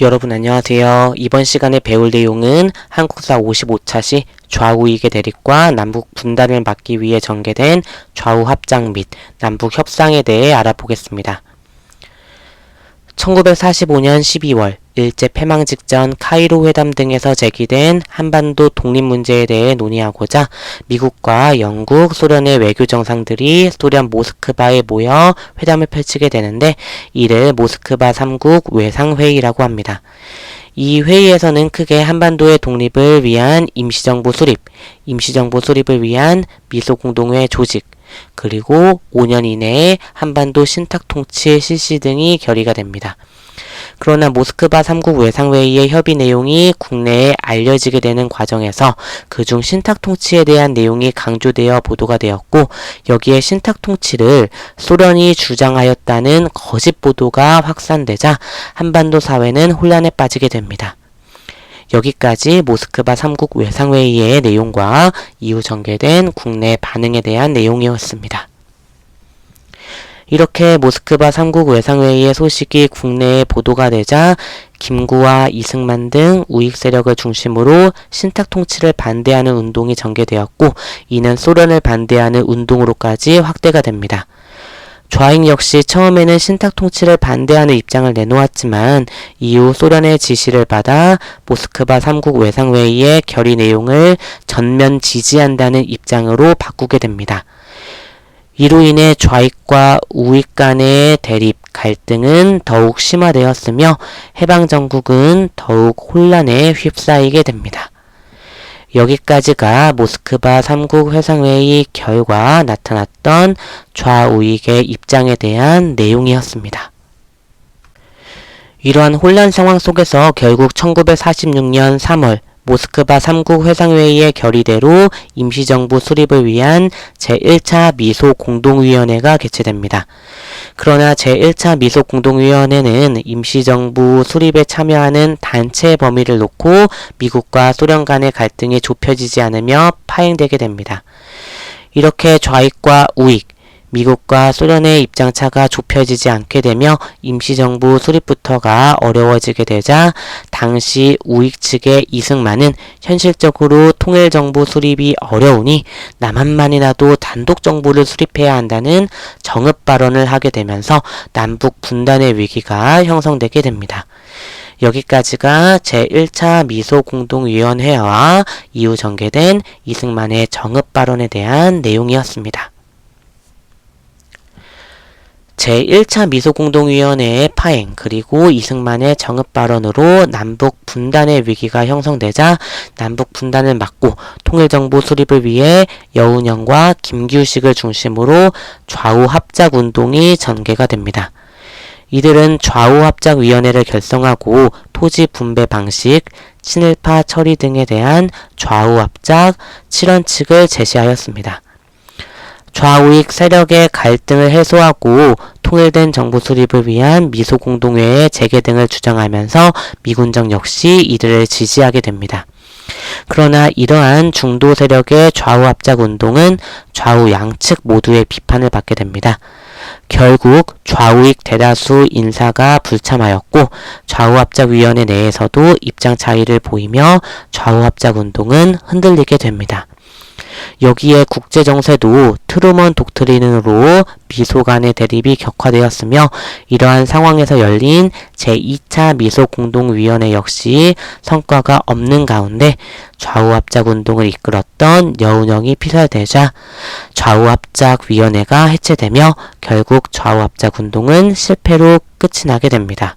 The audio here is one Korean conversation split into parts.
여러분 안녕하세요. 이번 시간에 배울 내용은 한국사 55차 시 좌우익의 대립과 남북 분단을 막기 위해 전개된 좌우 합작 및 남북 협상에 대해 알아보겠습니다. 1945년 12월 일제 패망 직전 카이로 회담 등에서 제기된 한반도 독립 문제에 대해 논의하고자 미국과 영국, 소련의 외교 정상들이 소련 모스크바에 모여 회담을 펼치게 되는데 이를 모스크바 3국 외상회의라고 합니다. 이 회의에서는 크게 한반도의 독립을 위한 임시정부 수립을 위한 미소공동회 조직, 그리고 5년 이내에 한반도 신탁통치 실시 등이 결의가 됩니다. 그러나 모스크바 3국 외상회의의 협의 내용이 국내에 알려지게 되는 과정에서 그중 신탁통치에 대한 내용이 강조되어 보도가 되었고, 여기에 신탁통치를 소련이 주장하였다는 거짓 보도가 확산되자 한반도 사회는 혼란에 빠지게 됩니다. 여기까지 모스크바 3국 외상회의의 내용과 이후 전개된 국내 반응에 대한 내용이었습니다. 이렇게 모스크바 3국 외상회의의 소식이 국내에 보도가 되자 김구와 이승만 등 우익 세력을 중심으로 신탁통치를 반대하는 운동이 전개되었고, 이는 소련을 반대하는 운동으로까지 확대가 됩니다. 좌익 역시 처음에는 신탁통치를 반대하는 입장을 내놓았지만 이후 소련의 지시를 받아 모스크바 3국 외상회의의 결의 내용을 전면 지지한다는 입장으로 바꾸게 됩니다. 이로 인해 좌익과 우익 간의 대립, 갈등은 더욱 심화되었으며 해방정국은 더욱 혼란에 휩싸이게 됩니다. 여기까지가 모스크바 3국 회상회의 결과 나타났던 좌우익의 입장에 대한 내용이었습니다. 이러한 혼란 상황 속에서 결국 1946년 3월 모스크바 3국 회상회의의 결의대로 임시정부 수립을 위한 제1차 미소공동위원회가 개최됩니다. 그러나 제1차 미소공동위원회는 임시정부 수립에 참여하는 단체의 범위를 놓고 미국과 소련 간의 갈등이 좁혀지지 않으며 파행되게 됩니다. 이렇게 좌익과 우익, 미국과 소련의 입장차가 좁혀지지 않게 되며 임시정부 수립부터가 어려워지게 되자 당시 우익 측의 이승만은 현실적으로 통일정부 수립이 어려우니 남한만이라도 단독정부를 수립해야 한다는 정읍 발언을 하게 되면서 남북 분단의 위기가 형성되게 됩니다. 여기까지가 제1차 미소공동위원회와 이후 전개된 이승만의 정읍 발언에 대한 내용이었습니다. 제1차 미소공동위원회의 파행, 그리고 이승만의 정읍 발언으로 남북 분단의 위기가 형성되자 남북 분단을 막고 통일정부 수립을 위해 여운형과 김규식을 중심으로 좌우합작운동이 전개가 됩니다. 이들은 좌우합작위원회를 결성하고 토지 분배 방식, 친일파 처리 등에 대한 좌우합작 7원칙을 제시하였습니다. 좌우익 세력의 갈등을 해소하고 통일된 정부 수립을 위한 미소공동회의 재개 등을 주장하면서 미군정 역시 이들을 지지하게 됩니다. 그러나 이러한 중도 세력의 좌우합작 운동은 좌우 양측 모두의 비판을 받게 됩니다. 결국 좌우익 대다수 인사가 불참하였고 좌우합작위원회 내에서도 입장 차이를 보이며 좌우합작 운동은 흔들리게 됩니다. 여기에 국제정세도 트루먼 독트린으로 미소 간의 대립이 격화되었으며 이러한 상황에서 열린 제2차 미소공동위원회 역시 성과가 없는 가운데 좌우합작운동을 이끌었던 여운형이 피살되자 좌우합작위원회가 해체되며 결국 좌우합작운동은 실패로 끝이 나게 됩니다.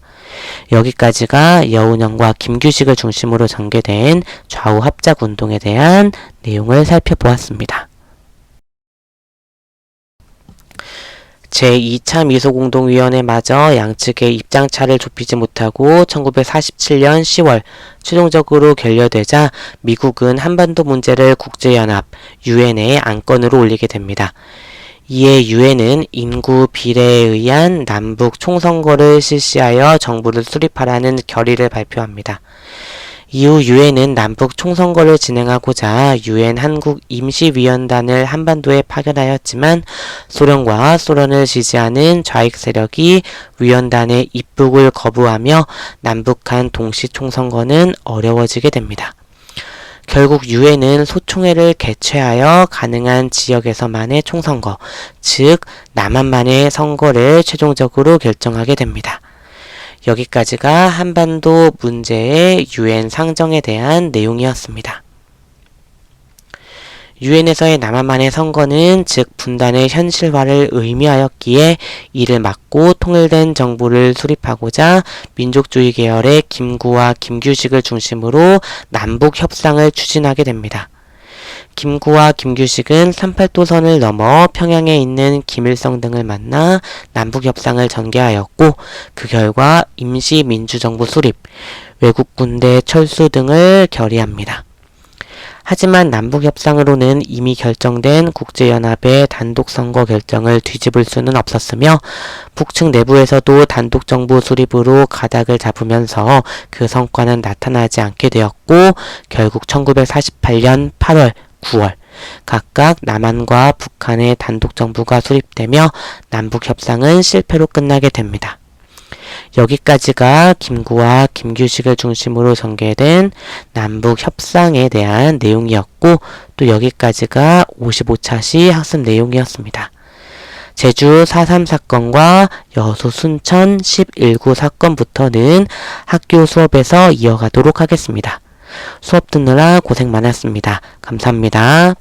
여기까지가 여운형과 김규식을 중심으로 전개된 좌우합작운동에 대한 내용을 살펴보았습니다. 제2차 미소공동위원회마저 양측의 입장차를 좁히지 못하고 1947년 10월 최종적으로 결렬되자 미국은 한반도 문제를 국제연합 유엔의 안건으로 올리게 됩니다. 이에 유엔은 인구 비례에 의한 남북 총선거를 실시하여 정부를 수립하라는 결의를 발표합니다. 이후 유엔은 남북 총선거를 진행하고자 유엔 한국 임시위원단을 한반도에 파견하였지만 소련과 소련을 지지하는 좌익 세력이 위원단의 입국을 거부하며 남북한 동시 총선거는 어려워지게 됩니다. 결국 유엔은 소총회를 개최하여 가능한 지역에서만의 총선거, 즉 남한만의 선거를 최종적으로 결정하게 됩니다. 여기까지가 한반도 문제의 유엔 상정에 대한 내용이었습니다. 유엔에서의 남한만의 선거는 즉 분단의 현실화를 의미하였기에 이를 막고 통일된 정부를 수립하고자 민족주의 계열의 김구와 김규식을 중심으로 남북 협상을 추진하게 됩니다. 김구와 김규식은 38도선을 넘어 평양에 있는 김일성 등을 만나 남북협상을 전개하였고 그 결과 임시민주정부 수립, 외국군대 철수 등을 결의합니다. 하지만 남북협상으로는 이미 결정된 국제연합의 단독선거 결정을 뒤집을 수는 없었으며 북측 내부에서도 단독정부 수립으로 가닥을 잡으면서 그 성과는 나타나지 않게 되었고 결국 1948년 8월, 9월 각각 남한과 북한의 단독정부가 수립되며 남북협상은 실패로 끝나게 됩니다. 여기까지가 김구와 김규식을 중심으로 전개된 남북협상에 대한 내용이었고 또 여기까지가 55차 시 학습 내용이었습니다. 제주 4.3 사건과 여수 순천 11구 사건부터는 학교 수업에서 이어가도록 하겠습니다. 수업 듣느라 고생 많았습니다. 감사합니다.